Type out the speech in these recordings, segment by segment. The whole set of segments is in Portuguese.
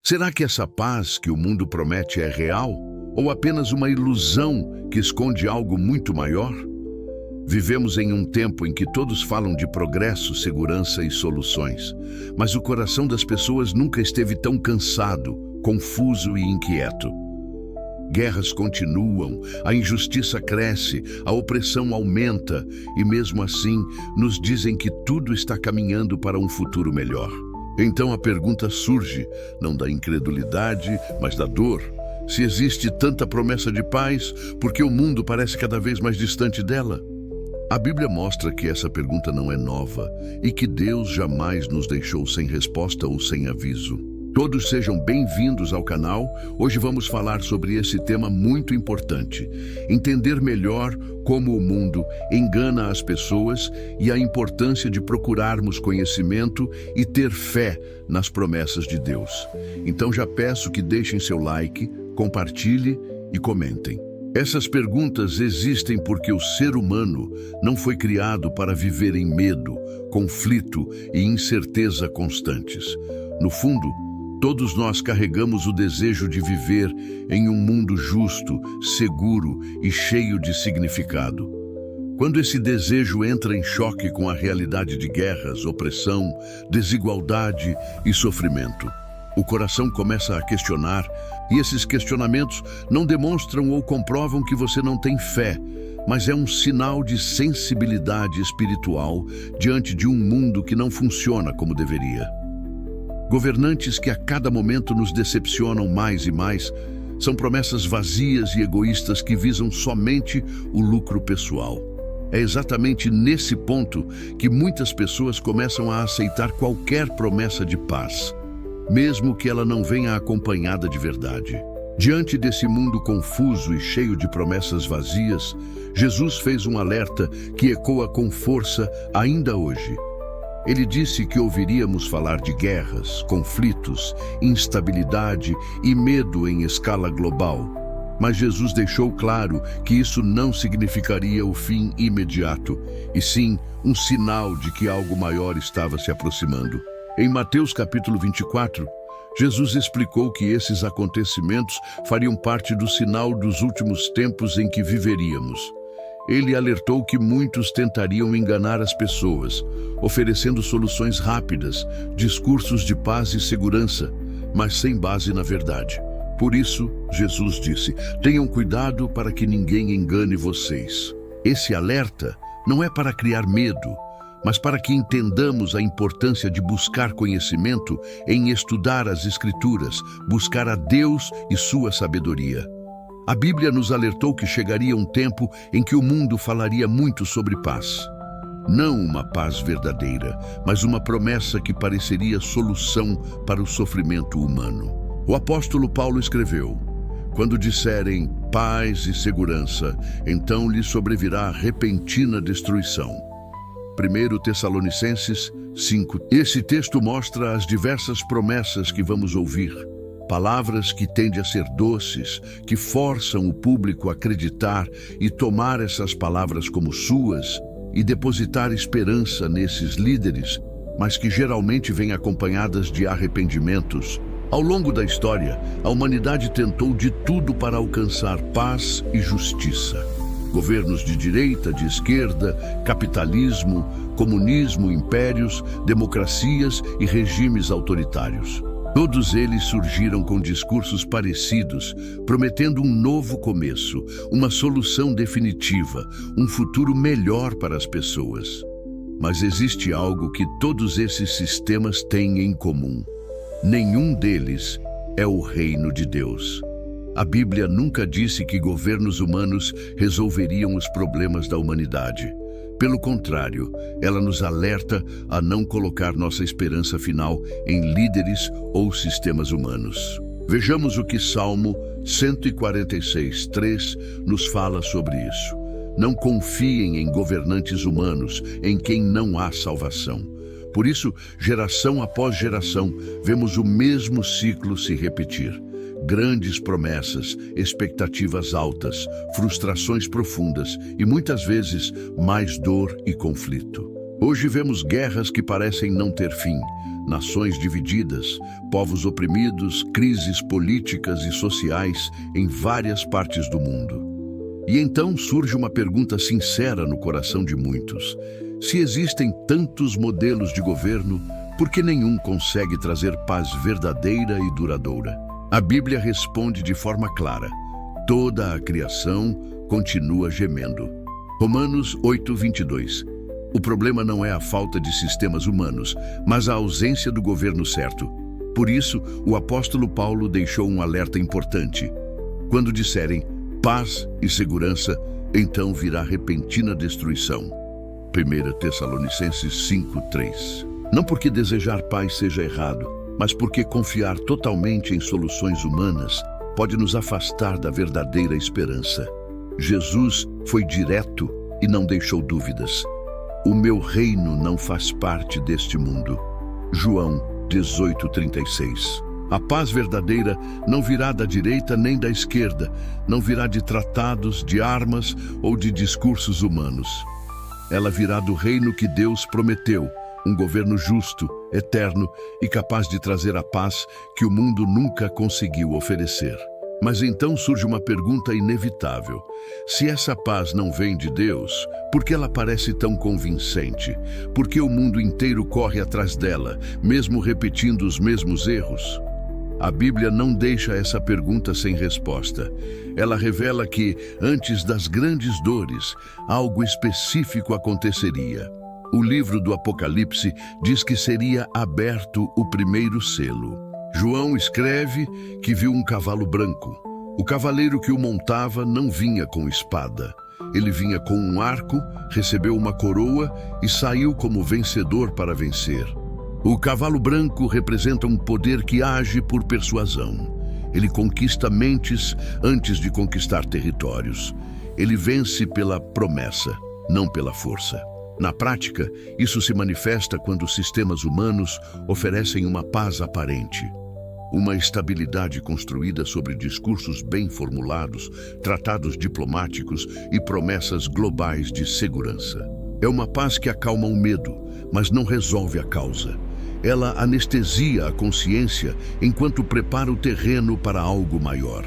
Será que essa paz que o mundo promete é real? Ou apenas uma ilusão que esconde algo muito maior? Vivemos em um tempo em que todos falam de progresso, segurança e soluções, mas o coração das pessoas nunca esteve tão cansado, confuso e inquieto. Guerras continuam, a injustiça cresce, a opressão aumenta e mesmo assim nos dizem que tudo está caminhando para um futuro melhor. Então a pergunta surge, não da incredulidade, mas da dor. Se existe tanta promessa de paz, por que o mundo parece cada vez mais distante dela? A Bíblia mostra que essa pergunta não é nova e que Deus jamais nos deixou sem resposta ou sem aviso. Todos sejam bem-vindos ao canal. Hoje vamos falar sobre esse tema muito importante. Entender melhor como o mundo engana as pessoas e a importância de procurarmos conhecimento e ter fé nas promessas de Deus. Então já peço que deixem seu like, compartilhe e comentem. Essas perguntas existem porque o ser humano não foi criado para viver em medo, conflito e incerteza constantes. No fundo, todos nós carregamos o desejo de viver em um mundo justo, seguro e cheio de significado. Quando esse desejo entra em choque com a realidade de guerras, opressão, desigualdade e sofrimento, o coração começa a questionar, e esses questionamentos não demonstram ou comprovam que você não tem fé, mas é um sinal de sensibilidade espiritual diante de um mundo que não funciona como deveria. Governantes que a cada momento nos decepcionam mais e mais são promessas vazias e egoístas que visam somente o lucro pessoal. É exatamente nesse ponto que muitas pessoas começam a aceitar qualquer promessa de paz, mesmo que ela não venha acompanhada de verdade. Diante desse mundo confuso e cheio de promessas vazias, Jesus fez um alerta que ecoa com força ainda hoje. Ele disse que ouviríamos falar de guerras, conflitos, instabilidade e medo em escala global. Mas Jesus deixou claro que isso não significaria o fim imediato, e sim um sinal de que algo maior estava se aproximando. Em Mateus capítulo 24, Jesus explicou que esses acontecimentos fariam parte do sinal dos últimos tempos em que viveríamos. Ele alertou que muitos tentariam enganar as pessoas, oferecendo soluções rápidas, discursos de paz e segurança, mas sem base na verdade. Por isso, Jesus disse: tenham cuidado para que ninguém engane vocês. Esse alerta não é para criar medo, mas para que entendamos a importância de buscar conhecimento em estudar as Escrituras, buscar a Deus e sua sabedoria. A Bíblia nos alertou que chegaria um tempo em que o mundo falaria muito sobre paz. Não uma paz verdadeira, mas uma promessa que pareceria solução para o sofrimento humano. O apóstolo Paulo escreveu: quando disserem paz e segurança, então lhes sobrevirá repentina destruição. 1 Tessalonicenses 5. Esse texto mostra as diversas promessas que vamos ouvir. Palavras que tendem a ser doces, que forçam o público a acreditar e tomar essas palavras como suas e depositar esperança nesses líderes, mas que geralmente vêm acompanhadas de arrependimentos. Ao longo da história, a humanidade tentou de tudo para alcançar paz e justiça. Governos de direita, de esquerda, capitalismo, comunismo, impérios, democracias e regimes autoritários. Todos eles surgiram com discursos parecidos, prometendo um novo começo, uma solução definitiva, um futuro melhor para as pessoas. Mas existe algo que todos esses sistemas têm em comum. Nenhum deles é o reino de Deus. A Bíblia nunca disse que governos humanos resolveriam os problemas da humanidade. Pelo contrário, ela nos alerta a não colocar nossa esperança final em líderes ou sistemas humanos. Vejamos o que Salmo 146:3 nos fala sobre isso. Não confiem em governantes humanos, em quem não há salvação. Por isso, geração após geração, vemos o mesmo ciclo se repetir. Grandes promessas, expectativas altas, frustrações profundas e muitas vezes mais dor e conflito. Hoje vemos guerras que parecem não ter fim, nações divididas, povos oprimidos, crises políticas e sociais em várias partes do mundo. E então surge uma pergunta sincera no coração de muitos: se existem tantos modelos de governo, por que nenhum consegue trazer paz verdadeira e duradoura? A Bíblia responde de forma clara: toda a criação continua gemendo. Romanos 8:22. O problema não é a falta de sistemas humanos, mas a ausência do governo certo. Por isso, o apóstolo Paulo deixou um alerta importante. Quando disserem paz e segurança, então virá repentina destruição. 1 Tessalonicenses 5:3. Não porque desejar paz seja errado, mas porque confiar totalmente em soluções humanas pode nos afastar da verdadeira esperança. Jesus foi direto e não deixou dúvidas. O meu reino não faz parte deste mundo. João 18:36. A paz verdadeira não virá da direita nem da esquerda, não virá de tratados, de armas ou de discursos humanos. Ela virá do reino que Deus prometeu, um governo justo, eterno e capaz de trazer a paz que o mundo nunca conseguiu oferecer. Mas então surge uma pergunta inevitável: se essa paz não vem de Deus, por que ela parece tão convincente? Por que o mundo inteiro corre atrás dela, mesmo repetindo os mesmos erros? A Bíblia não deixa essa pergunta sem resposta. Ela revela que, antes das grandes dores, algo específico aconteceria. O livro do Apocalipse diz que seria aberto o primeiro selo. João escreve que viu um cavalo branco. O cavaleiro que o montava não vinha com espada. Ele vinha com um arco, recebeu uma coroa e saiu como vencedor para vencer. O cavalo branco representa um poder que age por persuasão. Ele conquista mentes antes de conquistar territórios. Ele vence pela promessa, não pela força. Na prática, isso se manifesta quando os sistemas humanos oferecem uma paz aparente. Uma estabilidade construída sobre discursos bem formulados, tratados diplomáticos e promessas globais de segurança. É uma paz que acalma o medo, mas não resolve a causa. Ela anestesia a consciência enquanto prepara o terreno para algo maior.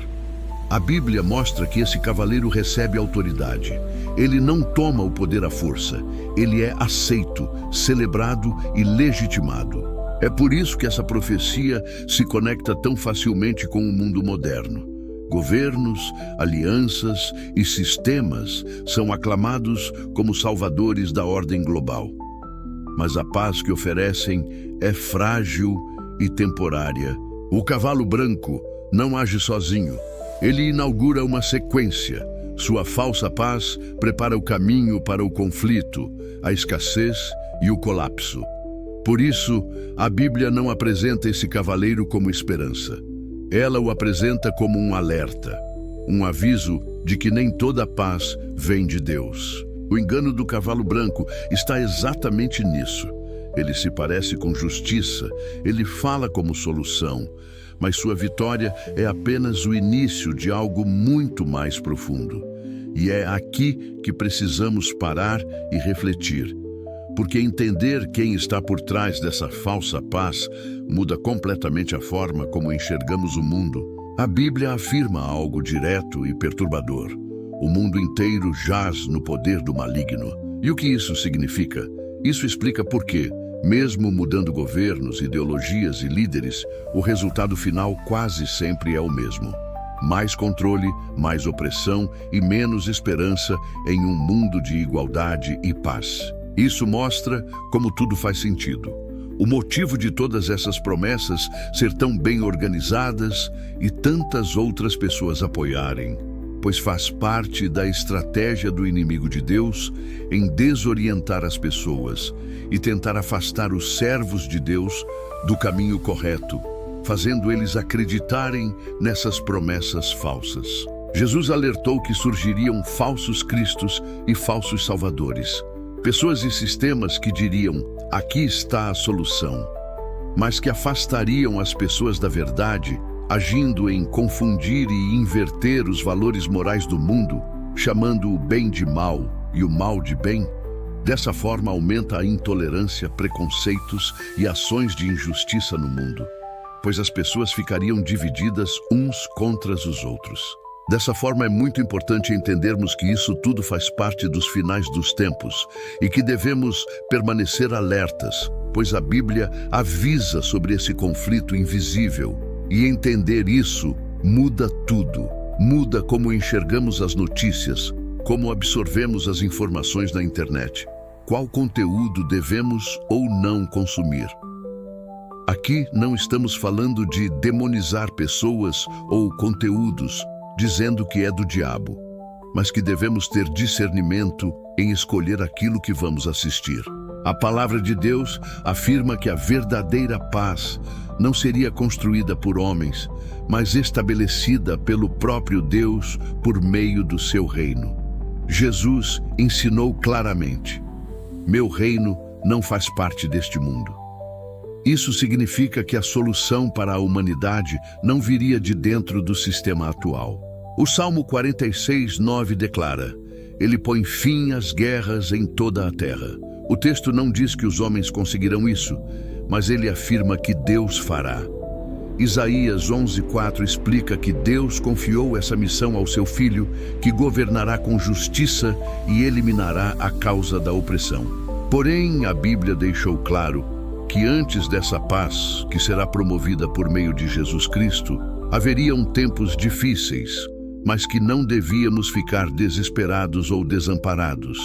A Bíblia mostra que esse cavaleiro recebe autoridade. Ele não toma o poder à força. Ele é aceito, celebrado e legitimado. É por isso que essa profecia se conecta tão facilmente com o mundo moderno. Governos, alianças e sistemas são aclamados como salvadores da ordem global. Mas a paz que oferecem é frágil e temporária. O cavalo branco não age sozinho. Ele inaugura uma sequência. Sua falsa paz prepara o caminho para o conflito, a escassez e o colapso. Por isso, a Bíblia não apresenta esse cavaleiro como esperança. Ela o apresenta como um alerta, um aviso de que nem toda paz vem de Deus. O engano do cavalo branco está exatamente nisso. Ele se parece com justiça, ele fala como solução, mas sua vitória é apenas o início de algo muito mais profundo. E é aqui que precisamos parar e refletir. Porque entender quem está por trás dessa falsa paz muda completamente a forma como enxergamos o mundo. A Bíblia afirma algo direto e perturbador. O mundo inteiro jaz no poder do maligno. E o que isso significa? Isso explica por que, mesmo mudando governos, ideologias e líderes, o resultado final quase sempre é o mesmo. Mais controle, mais opressão e menos esperança em um mundo de igualdade e paz. Isso mostra como tudo faz sentido. O motivo de todas essas promessas ser tão bem organizadas e tantas outras pessoas apoiarem, pois faz parte da estratégia do inimigo de Deus em desorientar as pessoas e tentar afastar os servos de Deus do caminho correto, fazendo eles acreditarem nessas promessas falsas. Jesus alertou que surgiriam falsos cristos e falsos salvadores. Pessoas e sistemas que diriam, aqui está a solução, mas que afastariam as pessoas da verdade, agindo em confundir e inverter os valores morais do mundo, chamando o bem de mal e o mal de bem. Dessa forma, aumenta a intolerância, preconceitos e ações de injustiça no mundo, pois as pessoas ficariam divididas uns contra os outros. Dessa forma, é muito importante entendermos que isso tudo faz parte dos finais dos tempos e que devemos permanecer alertas, pois a Bíblia avisa sobre esse conflito invisível. E entender isso muda tudo. Muda como enxergamos as notícias, como absorvemos as informações na internet, qual conteúdo devemos ou não consumir. Aqui não estamos falando de demonizar pessoas ou conteúdos, dizendo que é do diabo, mas que devemos ter discernimento em escolher aquilo que vamos assistir. A palavra de Deus afirma que a verdadeira paz não seria construída por homens, mas estabelecida pelo próprio Deus por meio do seu reino. Jesus ensinou claramente: meu reino não faz parte deste mundo. Isso significa que a solução para a humanidade não viria de dentro do sistema atual. O Salmo 46:9 declara: ele põe fim às guerras em toda a terra. O texto não diz que os homens conseguirão isso, mas ele afirma que Deus fará. Isaías 11:4 explica que Deus confiou essa missão ao seu Filho, que governará com justiça e eliminará a causa da opressão. Porém, a Bíblia deixou claro que antes dessa paz, que será promovida por meio de Jesus Cristo, haveriam tempos difíceis, mas que não devíamos ficar desesperados ou desamparados,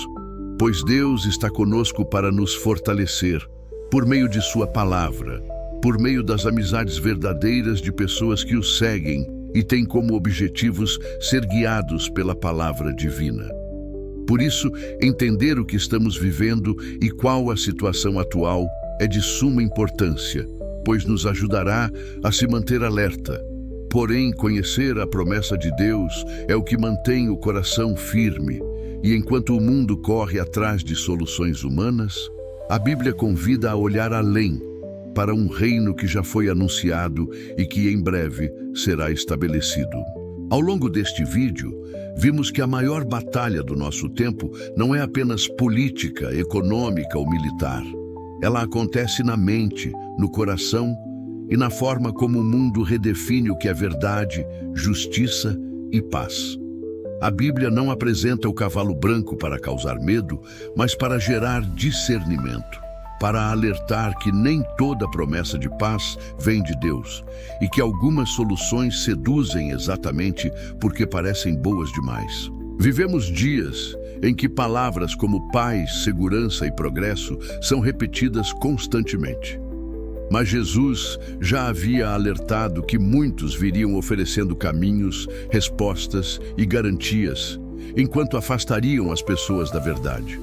pois Deus está conosco para nos fortalecer, por meio de sua palavra, por meio das amizades verdadeiras de pessoas que o seguem e têm como objetivos ser guiados pela palavra divina. Por isso, entender o que estamos vivendo e qual a situação atual é de suma importância, pois nos ajudará a se manter alerta. Porém, conhecer a promessa de Deus é o que mantém o coração firme, e enquanto o mundo corre atrás de soluções humanas, a Bíblia convida a olhar além, para um reino que já foi anunciado e que em breve será estabelecido. Ao longo deste vídeo, vimos que a maior batalha do nosso tempo não é apenas política, econômica ou militar. Ela acontece na mente, no coração e na forma como o mundo redefine o que é verdade, justiça e paz. A Bíblia não apresenta o cavalo branco para causar medo, mas para gerar discernimento, para alertar que nem toda promessa de paz vem de Deus e que algumas soluções seduzem exatamente porque parecem boas demais. Vivemos dias em que palavras como paz, segurança e progresso são repetidas constantemente. Mas Jesus já havia alertado que muitos viriam oferecendo caminhos, respostas e garantias, enquanto afastariam as pessoas da verdade.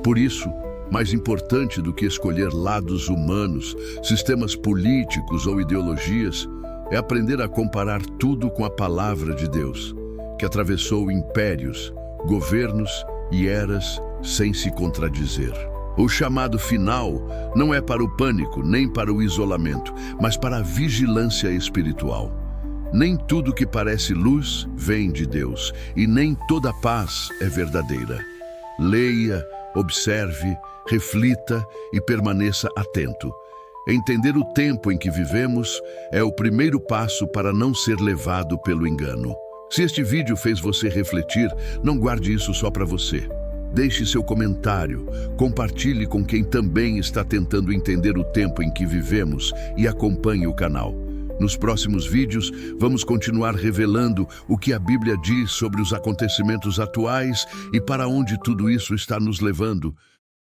Por isso, mais importante do que escolher lados humanos, sistemas políticos ou ideologias, é aprender a comparar tudo com a palavra de Deus, que atravessou impérios, governos e eras sem se contradizer. O chamado final não é para o pânico nem para o isolamento, mas para a vigilância espiritual. Nem tudo que parece luz vem de Deus, e nem toda paz é verdadeira. Leia, observe, reflita e permaneça atento. Entender o tempo em que vivemos é o primeiro passo para não ser levado pelo engano. Se este vídeo fez você refletir, não guarde isso só para você. Deixe seu comentário, compartilhe com quem também está tentando entender o tempo em que vivemos e acompanhe o canal. Nos próximos vídeos, vamos continuar revelando o que a Bíblia diz sobre os acontecimentos atuais e para onde tudo isso está nos levando.